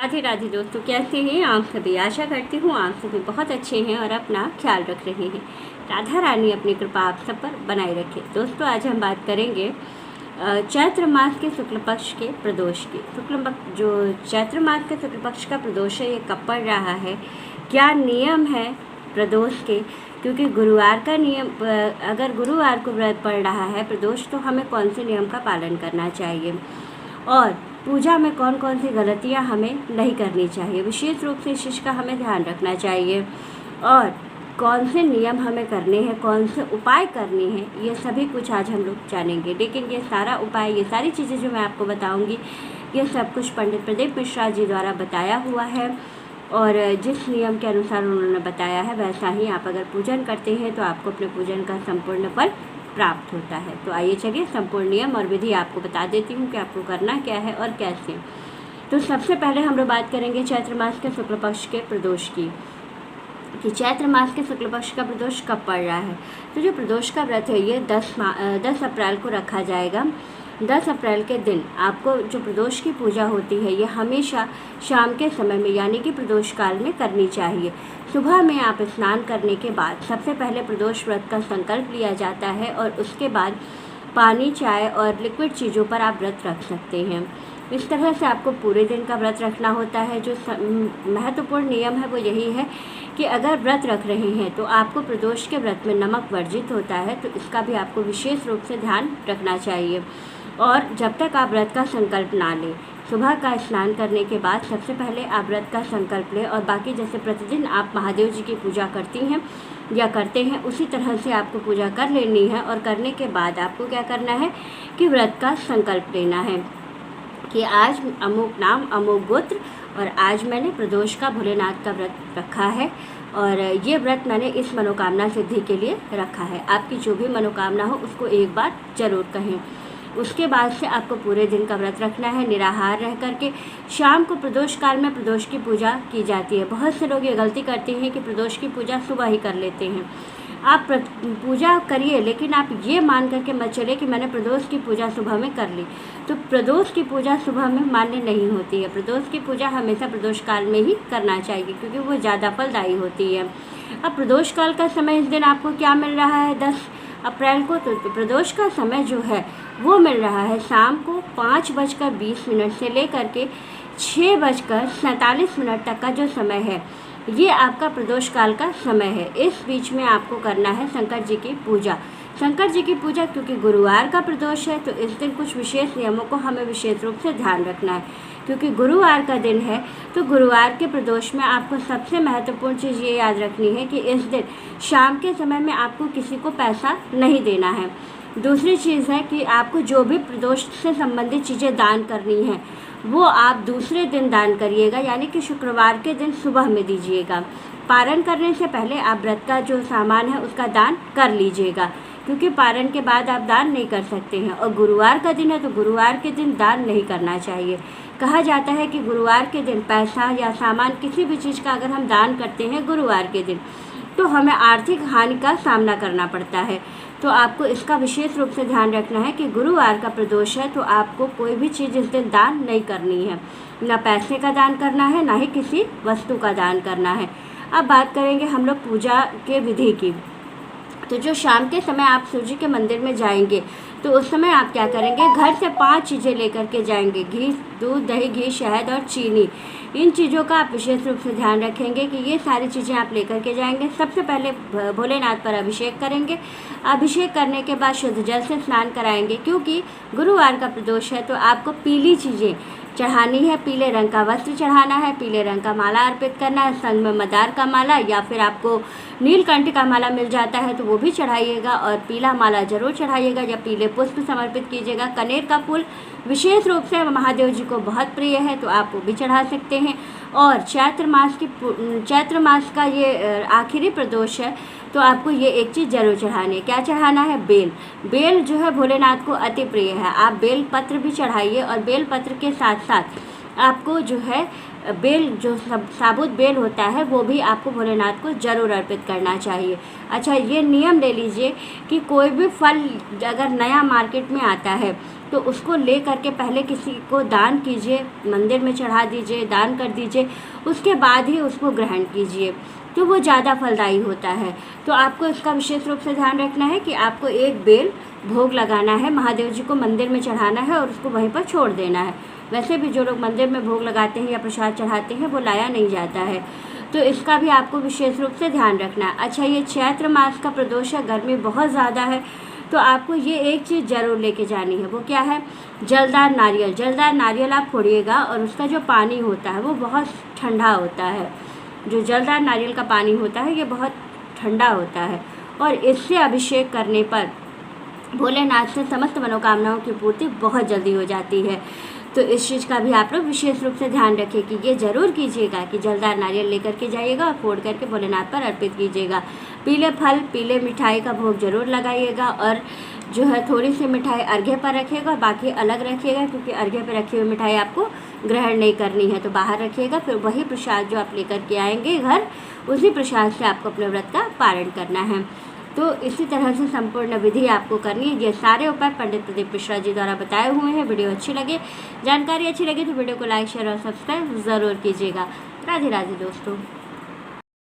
राधे राधे दोस्तों, कैसे हैं आप सभी। आशा करती हूँ आप सभी बहुत अच्छे हैं और अपना ख्याल रख रहे हैं। राधा रानी अपनी कृपा आप सब पर बनाए रखे। दोस्तों, आज हम बात करेंगे चैत्र मास के शुक्ल पक्ष के प्रदोष की। जो चैत्र मास के शुक्ल पक्ष का प्रदोष है, ये कब पड़ रहा है, क्या नियम है प्रदोष के, क्योंकि गुरुवार का नियम, अगर गुरुवार को व्रत पड़ रहा है प्रदोष, तो हमें कौन से नियम का पालन करना चाहिए और पूजा में कौन कौन सी गलतियां हमें नहीं करनी चाहिए, विशेष रूप से इस चीज़ का हमें ध्यान रखना चाहिए और कौन से नियम हमें करने हैं, कौन से उपाय करने हैं, ये सभी कुछ आज हम लोग जानेंगे। लेकिन ये सारा उपाय, ये सारी चीज़ें जो मैं आपको बताऊंगी, ये सब कुछ पंडित प्रदीप मिश्रा जी द्वारा बताया हुआ है और जिस नियम के अनुसार उन्होंने बताया है वैसा ही आप अगर पूजन करते हैं तो आपको अपने पूजन का संपूर्ण फल प्राप्त होता है। तो आइए चलिए संपूर्ण नियम और विधि आपको बता देती हूँ कि आपको करना क्या है और कैसे। तो सबसे पहले हम लोग बात करेंगे चैत्र मास के शुक्ल पक्ष के प्रदोष की, कि चैत्र मास के शुक्ल पक्ष का प्रदोष कब पड़ रहा है। तो जो प्रदोष का व्रत है ये 10 अप्रैल को रखा जाएगा। 10 अप्रैल के दिन आपको जो प्रदोष की पूजा होती है ये हमेशा शाम के समय में, यानी कि प्रदोष काल में करनी चाहिए। सुबह में आप स्नान करने के बाद सबसे पहले प्रदोष व्रत का संकल्प लिया जाता है और उसके बाद पानी, चाय और लिक्विड चीज़ों पर आप व्रत रख सकते हैं। इस तरह से आपको पूरे दिन का व्रत रखना होता है। जो महत्वपूर्ण नियम है वो यही है कि अगर व्रत रख रहे हैं तो आपको प्रदोष के व्रत में नमक वर्जित होता है, तो इसका भी आपको विशेष रूप से ध्यान रखना चाहिए। और जब तक आप व्रत का संकल्प ना लें, सुबह का स्नान करने के बाद सबसे पहले आप व्रत का संकल्प लें और बाकी जैसे प्रतिदिन आप महादेव जी की पूजा करती हैं या करते हैं उसी तरह से आपको पूजा कर लेनी है। और करने के बाद आपको क्या करना है कि व्रत का संकल्प लेना है कि आज अमुक नाम अमुक गोत्र और आज मैंने प्रदोष का भोलेनाथ का व्रत रखा है और ये व्रत मैंने इस मनोकामना सिद्धि के लिए रखा है। आपकी जो भी मनोकामना हो उसको एक बार ज़रूर कहें। उसके बाद से आपको पूरे दिन का व्रत रखना है निराहार रह करके। शाम को प्रदोष काल में प्रदोष की पूजा की जाती है। बहुत से लोग ये गलती करते हैं कि प्रदोष की पूजा सुबह ही कर लेते हैं। आप पूजा करिए, लेकिन आप ये मान करके मत चले कि मैंने प्रदोष की पूजा सुबह में कर ली। तो प्रदोष की पूजा सुबह में मान्य नहीं होती है। प्रदोष की पूजा हमेशा प्रदोष काल में ही करना चाहिए क्योंकि वो ज़्यादा फलदायी होती है। अब प्रदोष काल का समय इस दिन आपको क्या मिल रहा है 10 अप्रैल को, तो प्रदोष का समय जो है वो मिल रहा है शाम को 5:20 से लेकर के 6:47 तक का जो समय है ये आपका प्रदोष काल का समय है। इस बीच में आपको करना है शंकर जी की पूजा। शंकर जी की पूजा क्योंकि गुरुवार का प्रदोष है तो इस दिन कुछ विशेष नियमों को हमें विशेष रूप से ध्यान रखना है। क्योंकि गुरुवार का दिन है तो गुरुवार के प्रदोष में आपको सबसे महत्वपूर्ण चीज़ ये याद रखनी है कि इस दिन शाम के समय में आपको किसी को पैसा नहीं देना है। दूसरी चीज़ है कि आपको जो भी प्रदोष से संबंधित चीज़ें दान करनी है वो आप दूसरे दिन दान करिएगा, यानी कि शुक्रवार के दिन सुबह में दीजिएगा। पारण करने से पहले आप व्रत का जो सामान है उसका दान कर लीजिएगा, क्योंकि पारण के बाद आप दान नहीं कर सकते हैं। और गुरुवार का दिन है तो गुरुवार के दिन दान नहीं करना चाहिए। कहा जाता है कि गुरुवार के दिन पैसा या सामान किसी भी चीज़ का अगर हम दान करते हैं गुरुवार के दिन तो हमें आर्थिक हानि का सामना करना पड़ता है। तो आपको इसका विशेष रूप से ध्यान रखना है कि गुरुवार का प्रदोष है तो आपको कोई भी चीज़ इस दिन दान नहीं करनी है, ना पैसे का दान करना है, ना ही किसी वस्तु का दान करना है। अब बात करेंगे हम लोग पूजा के विधि की। तो जो शाम के समय आप सूर्य के मंदिर में जाएंगे तो उस समय आप क्या करेंगे, घर से 5 चीज़ें लेकर के जाएंगे। घी, दूध, दही, घी, शहद और चीनी। इन चीज़ों का आप विशेष रूप से ध्यान रखेंगे कि ये सारी चीज़ें आप लेकर के जाएंगे। सबसे पहले भोलेनाथ पर अभिषेक करेंगे। अभिषेक करने के बाद शुद्ध जल से स्नान कराएंगे। क्योंकि गुरुवार का प्रदोष है तो आपको पीली चीज़ें चढ़ानी है, पीले रंग का वस्त्र चढ़ाना है, पीले रंग का माला अर्पित करना है, संग में मदार का माला या फिर आपको नीलकंठ का माला मिल जाता है तो वो भी चढ़ाइएगा और पीला माला जरूर चढ़ाइएगा या पीले पुष्प समर्पित कीजिएगा। कनेर का फूल विशेष रूप से महादेव जी को बहुत प्रिय है तो आप वो भी चढ़ा सकते हैं। और चैत्र मास का ये आखिरी प्रदोष है तो आपको ये एक चीज़ जरूर चढ़ानी है। क्या चढ़ाना है? बेल। बेल जो है भोलेनाथ को अति प्रिय है। आप बेल पत्र भी चढ़ाइए और बेल पत्र के साथ साथ आपको जो है बेल, जो साबुत बेल होता है वो भी आपको भोलेनाथ को जरूर अर्पित करना चाहिए। अच्छा, ये नियम ले लीजिए कि कोई भी फल अगर नया मार्केट में आता है तो उसको ले करके पहले किसी को दान कीजिए, मंदिर में चढ़ा दीजिए, दान कर दीजिए, उसके बाद ही उसको ग्रहण कीजिए, तो वो ज़्यादा फलदायी होता है। तो आपको इसका विशेष रूप से ध्यान रखना है कि आपको एक बेल भोग लगाना है, महादेव जी को मंदिर में चढ़ाना है और उसको वहीं पर छोड़ देना है। वैसे भी जो लोग मंदिर में भोग लगाते हैं या प्रसाद चढ़ाते हैं वो लाया नहीं जाता है, तो इसका भी आपको विशेष रूप से ध्यान रखना है। अच्छा, ये चैत्र मास का प्रदोष है, गर्मी बहुत ज़्यादा है, तो आपको ये एक चीज़ ज़रूर लेके जानी है। वो क्या है? जलदार नारियल। जलदार नारियल आप फोड़िएगा और उसका जो पानी होता है वो बहुत ठंडा होता है। जो जलदार नारियल का पानी होता है ये बहुत ठंडा होता है और इससे अभिषेक करने पर भोलेनाथ से समस्त मनोकामनाओं की पूर्ति बहुत जल्दी हो जाती है। तो इस चीज़ का भी आप लोग विशेष रूप से ध्यान रखें कि ये ज़रूर कीजिएगा कि जलदार नारियल लेकर के जाइएगा और फोड़ करके भोलेनाथ पर अर्पित कीजिएगा। पीले फल, पीले मिठाई का भोग जरूर लगाइएगा और जो है थोड़ी सी मिठाई अर्घ्य पर रखिएगा और बाकी अलग रखिएगा, क्योंकि अर्घ्य पर रखी हुई मिठाई आपको ग्रहण नहीं करनी है, तो बाहर रखिएगा। फिर वही प्रसाद जो आप लेकर के आएंगे घर, उसी प्रसाद से आपको अपने व्रत का पारण करना है। तो इसी तरह से संपूर्ण विधि आपको करनी है। ये सारे उपाय पंडित प्रदीप मिश्रा जी द्वारा बताए हुए हैं। वीडियो अच्छी लगे, जानकारी अच्छी लगी तो वीडियो को लाइक, शेयर और सब्सक्राइब ज़रूर कीजिएगा। राधे राधे दोस्तों।